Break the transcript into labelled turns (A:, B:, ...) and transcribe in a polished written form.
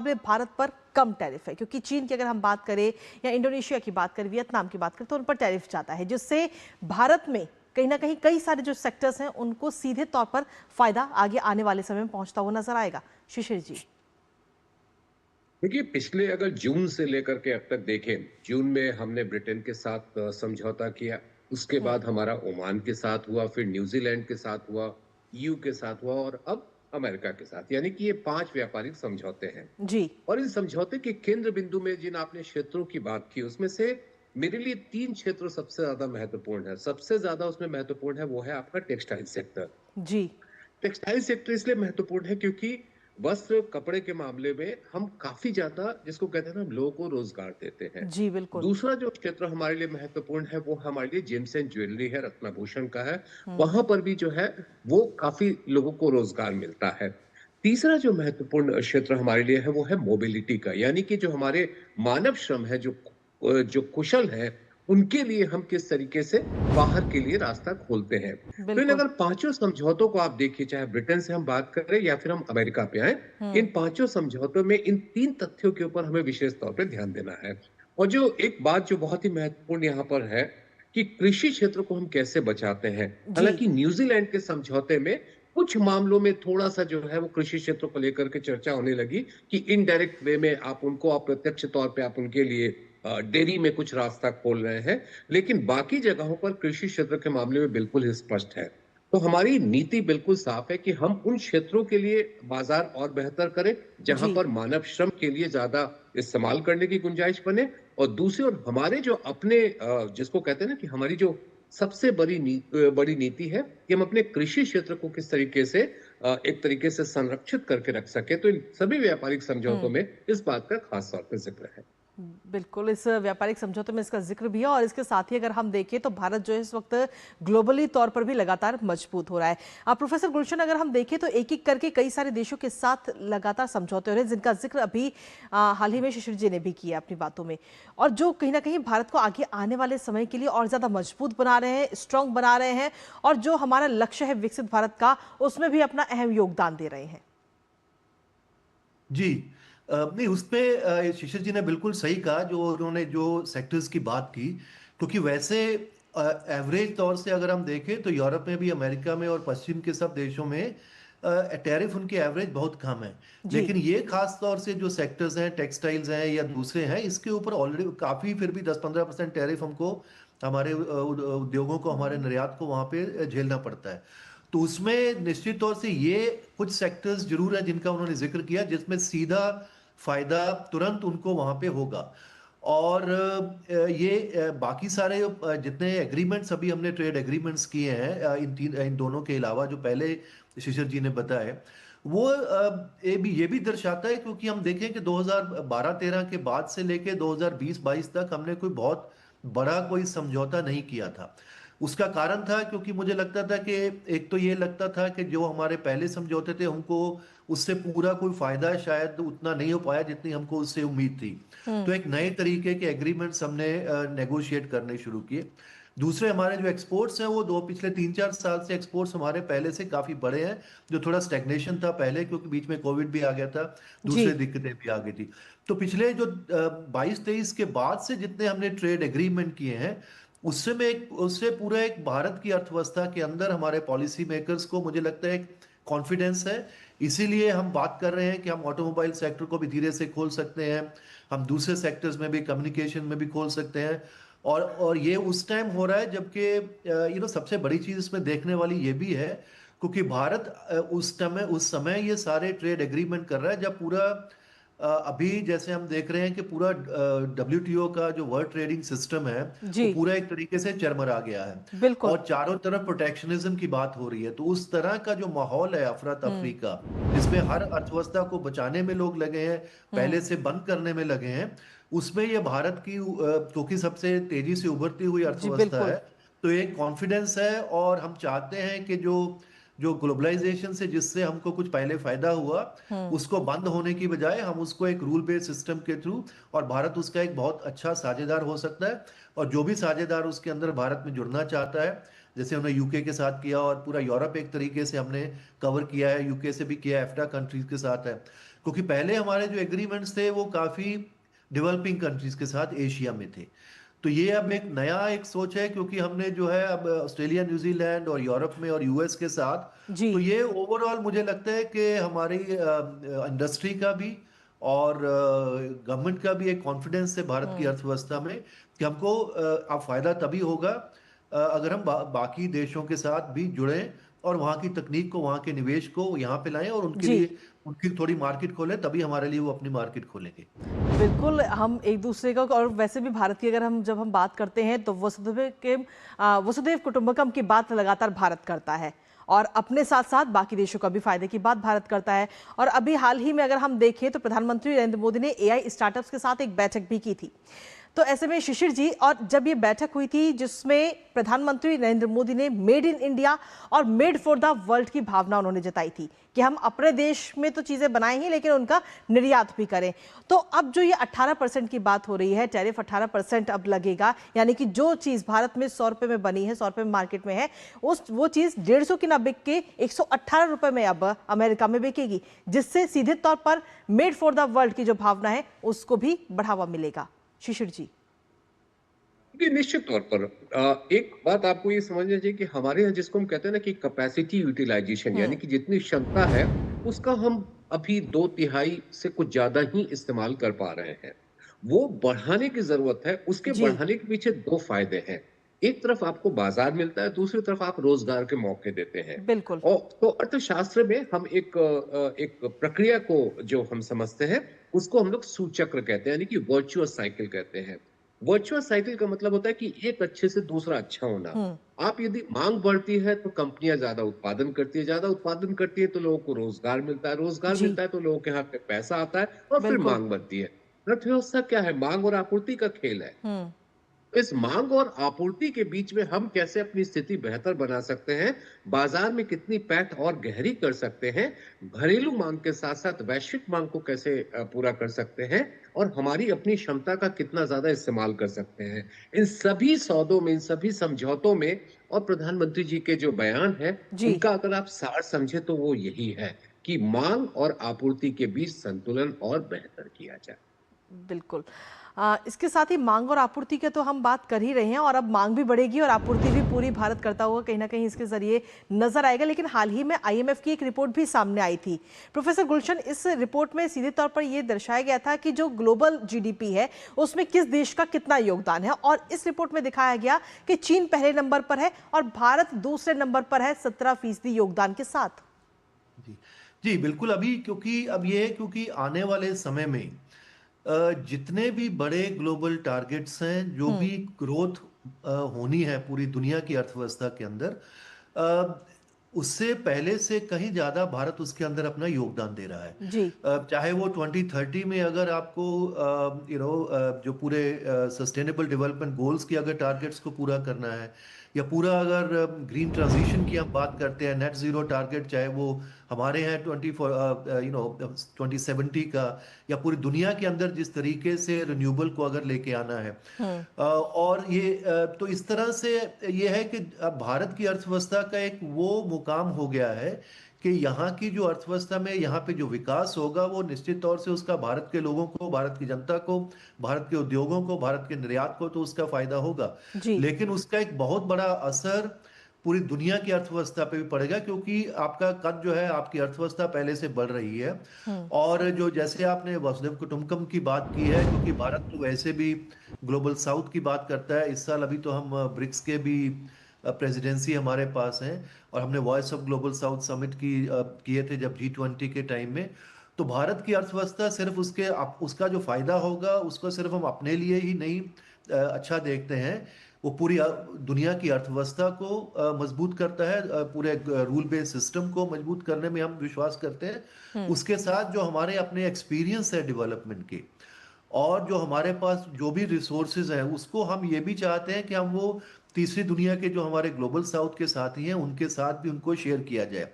A: मुकाबले भारत पर कम टैरिफ है, क्योंकि चीन की अगर हम बात करें या इंडोनेशिया की बात करें, वियतनाम की बात करें, तो उन पर टैरिफ जाता है, जिससे भारत में कहीं ना कहीं कई सारे जो सेक्टर्स हैं उनको सीधे तौर पर फायदा आगे आने वाले समय में पहुंचता हुआ नजर आएगा। शिशिर जी।
B: देखिए, पिछले अगर जून से लेकर के अब तक देखें, जून में हमने ब्रिटेन के साथ समझौता किया। उसके
A: हम्म।
B: बाद हमारा ओमान के साथ हुआ, फिर न्यूजीलैंड के साथ हुआ, ईयू के साथ हुआ और अब अमेरिका के साथ। यानी कि ये 5 व्यापारिक समझौते हैं।
A: जी।
B: और इस समझौते के केंद्र बिंदु में जिन आपने क्षेत्रों की बात की, उसमें से मेरे लिए 3 क्षेत्र सबसे ज्यादा महत्वपूर्ण है। सबसे ज्यादा उसमें महत्वपूर्ण है वो है आपका टेक्सटाइल सेक्टर।
A: जी।
B: टेक्सटाइल सेक्टर इसलिए महत्वपूर्ण है क्योंकि वस्त्र कपड़े के मामले में हम काफी ज्यादा, जिसको कहते हैं ना, हम लोगों को रोजगार देते हैं।
A: जी बिल्कुल।
B: दूसरा जो क्षेत्र हमारे लिए महत्वपूर्ण है वो हमारे लिए जेम्स एंड ज्वेलरी है, रत्नाभूषण का है।
A: हम्म।
B: वहां पर भी जो है वो काफी लोगों को रोजगार मिलता है। तीसरा जो महत्वपूर्ण क्षेत्र हमारे लिए है वो है मोबिलिटी का, यानी कि जो हमारे मानव श्रम है, जो कुशल है, उनके लिए हम किस तरीके से बाहर के लिए रास्ता खोलते हैं। तो इन
A: बिल्कुल।
B: अगर पांचों समझौतों को आप देखिए, चाहे ब्रिटेन से हम बात करें या फिर हम अमेरिका पे आए, इन
A: हम्म।
B: पांचों समझौतों में इन 3 तथ्यों के ऊपर हमें विशेष तौर पे ध्यान देना है। और जो एक बात जो बहुत ही महत्वपूर्ण यहाँ पर है कि कृषि क्षेत्र को हम कैसे बचाते हैं।
A: जी।
B: हालांकि न्यूजीलैंड के समझौते में कुछ मामलों में थोड़ा सा जो है वो कृषि क्षेत्र को लेकर के चर्चा होने लगी कि इनडायरेक्ट वे में आप उनको अप्रत्यक्ष तौर पे आप उनके लिए डेयरी में कुछ रास्ता खोल रहे हैं। लेकिन बाकी जगहों पर कृषि क्षेत्र के मामले में बिल्कुल ही स्पष्ट है। तो हमारी नीति बिल्कुल साफ है कि हम उन क्षेत्रों के लिए बाजार और बेहतर करें जहां
A: जी
B: पर मानव श्रम के लिए ज्यादा इस्तेमाल करने की गुंजाइश बने। और दूसरी ओर हमारे जो अपने जिसको कहते हैं ना कि हमारी जो सबसे बड़ी नीति है कि हम अपने कृषि क्षेत्र को किस तरीके से एक तरीके से संरक्षित करके रख सके। तो इन सभी व्यापारिक समझौतों
A: हम्म।
B: में इस बात का खास तौर पर जिक्र है।
A: बिल्कुल, इस व्यापारिक समझौते में इसका जिक्र भी है और इसके साथ ही अगर हम देखें तो भारत जो है इस वक्त ग्लोबली तौर पर भी लगातार मजबूत हो रहा है। प्रोफेसर गुलशन, अगर हम देखें तो एक एक करके कई सारे देशों के साथ लगातार समझौते हो रहे हैं, जिनका जिक्र अभी हाल ही में शिशिर जी ने भी किया अपनी बातों में, और जो कहीं ना कहीं भारत को आगे आने वाले समय के लिए और ज्यादा मजबूत बना रहे हैं, स्ट्रांग बना रहे हैं, और जो हमारा लक्ष्य है विकसित भारत का, उसमें भी अपना अहम योगदान दे रहे हैं।
C: जी। नहीं, उसपे शिशिर जी ने बिल्कुल सही कहा जो उन्होंने जो सेक्टर्स की बात की, क्योंकि वैसे एवरेज तौर से अगर हम देखें तो यूरोप में भी, अमेरिका में और पश्चिम के सब देशों में टैरिफ उनके एवरेज बहुत कम है।
A: जी।
C: लेकिन ये खास तौर से जो सेक्टर्स हैं, टेक्सटाइल्स हैं या दूसरे हैं, इसके ऊपर ऑलरेडी काफ़ी, फिर भी 10-15% टैरिफ हमको, हमारे उद्योगों को, हमारे निर्यात को वहाँ पे झेलना पड़ता है। तो उसमें निश्चित तौर से ये कुछ सेक्टर्स जरूर हैं जिनका उन्होंने जिक्र किया, जिसमें सीधा फायदा तुरंत उनको वहां पे होगा। और बाकी सारे जितने एग्रीमेंट्स अभी हमने ट्रेड एग्रीमेंट्स किए हैं, इन दोनों के अलावा जो पहले शिशिर जी ने बताया, वो ये भी दर्शाता है, क्योंकि हम देखें कि 2012-13 के बाद से लेके 2020-22 तक हमने कोई बहुत बड़ा कोई समझौता नहीं किया था। उसका कारण था क्योंकि मुझे लगता था कि, एक तो ये लगता था कि जो हमारे पहले समझौते थे हमको उससे पूरा कोई फायदा शायद उतना नहीं हो पाया जितनी हमको उससे उम्मीद थी।
A: हम्म।
C: तो एक नए तरीके के एग्रीमेंट्स हमने नेगोशिएट करने शुरू किए। दूसरे, हमारे जो एक्सपोर्ट्स हैं वो दो पिछले 3-4 साल से एक्सपोर्ट्स हमारे पहले से काफी बड़े हैं। जो थोड़ा स्टेग्नेशन था पहले, क्योंकि बीच में कोविड भी आ गया था,
A: जी।
C: दूसरे दिक्कतें भी आ गई थी। तो पिछले जो 22-23 के बाद से जितने हमने ट्रेड एग्रीमेंट किए हैं, उससे पूरा एक भारत की अर्थव्यवस्था के अंदर हमारे पॉलिसी मेकर्स को, मुझे लगता है, एक कॉन्फिडेंस है। इसीलिए हम बात कर रहे हैं कि हम ऑटोमोबाइल सेक्टर को भी धीरे से खोल सकते हैं, हम दूसरे सेक्टर्स में भी, कम्युनिकेशन में भी खोल सकते हैं। और ये उस टाइम हो रहा है जबकि सबसे बड़ी चीज इसमें देखने वाली ये भी है, क्योंकि भारत उस समय ये सारे ट्रेड एग्रीमेंट कर रहा है जब पूरा अभी जैसे हम देख रहे हैं कि पूरा WTO का जो वर्ल्ड ट्रेडिंग सिस्टम है,
A: जी
C: वो पूरा एक तरीके से चरमरा गया है।
A: बिल्कुल।
C: और चारों तरफ प्रोटेक्शनिज्म की बात हो रही है। तो उस तरह का जो माहौल है अफरा तफरी
A: हम्म।
C: का, जिसमें हर अर्थव्यवस्था को बचाने में लोग लगे हैं, पहले
A: हम्म।
C: से बंद करने में लगे हैं, उसमें ये भारत की, क्योंकि सबसे तेजी से उभरती हुई
A: जी
C: अर्थव्यवस्था
A: बिल्कुल।
C: है, तो एक कॉन्फिडेंस है। और हम चाहते हैं कि जो जो ग्लोबलाइजेशन से जिससे हमको कुछ पहले फायदा हुआ,
A: हम्म।
C: उसको बंद होने की बजाय हम उसको एक रूल बेस्ड सिस्टम के थ्रू, और भारत उसका एक बहुत अच्छा साझेदार हो सकता है। और जो भी साझेदार उसके अंदर भारत में जुड़ना चाहता है, जैसे हमने यूके के साथ किया, और पूरा यूरोप एक तरीके से हमने कवर किया है, यूके से भी किया, एफ्टा कंट्रीज के साथ है। क्योंकि पहले हमारे जो एग्रीमेंट्स थे वो काफी डेवलपिंग कंट्रीज के साथ एशिया में थे। तो ये अब एक नया एक सोच है, क्योंकि हमने जो है अब ऑस्ट्रेलिया, न्यूजीलैंड और यूरोप में और यूएस के साथ,
A: जी।
C: तो ये ओवरऑल मुझे लगता है कि हमारी इंडस्ट्री का भी और गवर्नमेंट का भी एक कॉन्फिडेंस है भारत की अर्थव्यवस्था में कि हमको अब फायदा तभी होगा अगर हम बाकी देशों के साथ भी जुड़े और वहाँ की तकनीक को, वहाँ के निवेश को यहाँ पे लाएं और उनके
A: जी,
C: लिए उनकी थोड़ी मार्केट खोलें, तभी हमारे लिए वो अपनी मार्केट खोलेंगे।
A: बिल्कुल, हम एक दूसरे का और वैसे भी भारत की अगर हम जब हम बात करते हैं तो वसुधैव कुटुंबकम की बात लगातार भारत करता है और अपने साथ साथ बाकी देशों का भी फायदे की बात भारत करता है। और अभी हाल ही में अगर हम देखें तो प्रधानमंत्री नरेंद्र मोदी ने एआई स्टार्टअप्स के साथ एक बैठक भी की थी। तो ऐसे में शिशिर जी, और जब ये बैठक हुई थी जिसमें प्रधानमंत्री नरेंद्र मोदी ने मेड इन इंडिया और मेड फॉर द वर्ल्ड की भावना उन्होंने जताई थी कि हम अपने देश में तो चीजें बनाएं ही लेकिन उनका निर्यात भी करें। तो अब जो ये 18% की बात हो रही है, टैरिफ 18% अब लगेगा, यानी कि जो चीज भारत में 100 रुपए में बनी है, 100 रुपए में मार्केट में है, वो चीज 150 की ना बिक के 118 रुपए में अब अमेरिका में बिकेगी, जिससे सीधे तौर पर मेड फॉर द वर्ल्ड की जो भावना है उसको भी बढ़ावा मिलेगा। शिशिर जी।
B: ये निश्चित तौर पर एक बात आपको ये समझना चाहिए कि हमारे यहाँ जिसको हम कहते हैं ना कि कैपेसिटी यूटिलाइजेशन, यानी कि जितनी क्षमता है उसका हम अभी 2/3 से कुछ ज्यादा ही इस्तेमाल कर पा रहे हैं। वो बढ़ाने की जरूरत है। उसके
A: जी,
B: बढ़ाने के पीछे दो फायदे हैं। एक तरफ आपको बाजार मिलता है, दूसरी तरफ आप रोजगार के मौके देते हैं।
A: बिल्कुल।
B: और तो अर्थशास्त्र में हम एक प्रक्रिया को जो हम समझते हैं उसको हम लोग सूचक्र कहते हैं, यानी कि वर्चुअस साइकिल कहते हैं। वर्चुअस साइकिल का मतलब होता है कि एक अच्छे से दूसरा अच्छा होना।
A: हम्म।
B: आप यदि मांग बढ़ती है तो कंपनियां ज्यादा उत्पादन करती है, ज्यादा उत्पादन करती है तो लोगों को रोजगार मिलता है, रोजगार
A: जी,
B: मिलता है तो लोगों के हाथ में पैसा आता है और फिर
A: बिल्कुल।
B: मांग बढ़ती है। अर्थव्यवस्था क्या है? मांग और आपूर्ति का खेल है।
A: हम्म।
B: इस मांग और आपूर्ति के बीच में हम कैसे अपनी स्थिति बेहतर बना सकते हैं, बाजार में कितनी पैठ और गहरी कर सकते हैं, घरेलू मांग के साथ साथ वैश्विक मांग को कैसे पूरा कर सकते हैं और हमारी अपनी क्षमता का कितना ज्यादा इस्तेमाल कर सकते हैं। इन सभी सौदों में, इन सभी समझौतों में और प्रधानमंत्री जी के जो बयान है
A: जी,
B: उनका अगर आप सार समझे तो वो यही है कि मांग और आपूर्ति के बीच संतुलन और बेहतर किया जाए।
A: बिल्कुल। इसके साथ ही मांग और आपूर्ति की तो हम बात कर ही रहे हैं और अब मांग भी बढ़ेगी और आपूर्ति भी पूरी भारत करता हुआ कहीं ना कहीं इसके जरिए नजर आएगा। लेकिन हाल ही में आईएमएफ की एक रिपोर्ट भी सामने आई थी। प्रोफेसर गुलशन, इस रिपोर्ट में सीधे तौर पर यह दर्शाया गया था कि जो ग्लोबल जीडीपी है उसमें किस देश का कितना योगदान है, और इस रिपोर्ट में दिखाया गया कि चीन पहले नंबर पर है और भारत दूसरे नंबर पर है 17% योगदान के साथ।
C: जी जी बिल्कुल। अभी क्योंकि अब ये है, क्योंकि आने वाले समय में जितने भी बड़े ग्लोबल टारगेट्स हैं, जो भी ग्रोथ होनी है पूरी दुनिया की अर्थव्यवस्था के अंदर, अ, उससे पहले से कहीं ज्यादा भारत उसके अंदर अपना योगदान दे रहा है।
A: जी।
C: चाहे वो 2030 में अगर आपको जो पूरे सस्टेनेबल डेवलपमेंट गोल्स की अगर टारगेट्स को पूरा करना है, या पूरा अगर ग्रीन ट्रांजिशन की हम बात करते हैं, नेट जीरो टारगेट, चाहे वो हमारे यहाँ 2070 का, या पूरी दुनिया के अंदर जिस तरीके से रिन्यूएबल को अगर लेके आना है, और ये तो इस तरह से ये है कि अब भारत की अर्थव्यवस्था का एक वो मुकाम हो गया है कि यहाँ की जो अर्थव्यवस्था में यहाँ पे जो विकास होगा वो निश्चित तौर से उसका भारत के लोगों को, भारत की जनता को, भारत के उद्योगों को, भारत के निर्यात को तो उसका फायदा होगा।
A: जी।
C: लेकिन उसका एक बहुत बड़ा असर पूरी दुनिया की अर्थव्यवस्था पे भी पड़ेगा, क्योंकि आपका कद जो है, आपकी अर्थव्यवस्था पहले से बढ़ रही है। और जो जैसे आपने वसुधैव कुटुंबकम की बात की है, क्योंकि भारत तो वैसे भी ग्लोबल साउथ की बात करता है। इस साल अभी तो हम ब्रिक्स के भी प्रेसिडेंसी हमारे पास है, और हमने voice of global south summit किए थे जब G20 के टाइम में। तो भारत की अर्थव्यवस्था सिर्फ उसका जो फायदा होगा उसको सिर्फ हम अपने लिए ही नहीं अच्छा देखते हैं, वो पूरी दुनिया की अर्थव्यवस्था को मजबूत करता है, पूरे रूल बेस्ड सिस्टम को मजबूत करने में हम विश्वास करते हैं। उसके साथ जो हमारे अपने एक्सपीरियंस है डेवलपमेंट के, और जो हमारे पास जो भी रिसोर्सेज हैं, उसको हम ये भी चाहते हैं कि हम वो तीसरी दुनिया के जो हमारे ग्लोबल साउथ के साथी हैं उनके साथ भी उनको शेयर किया जाए।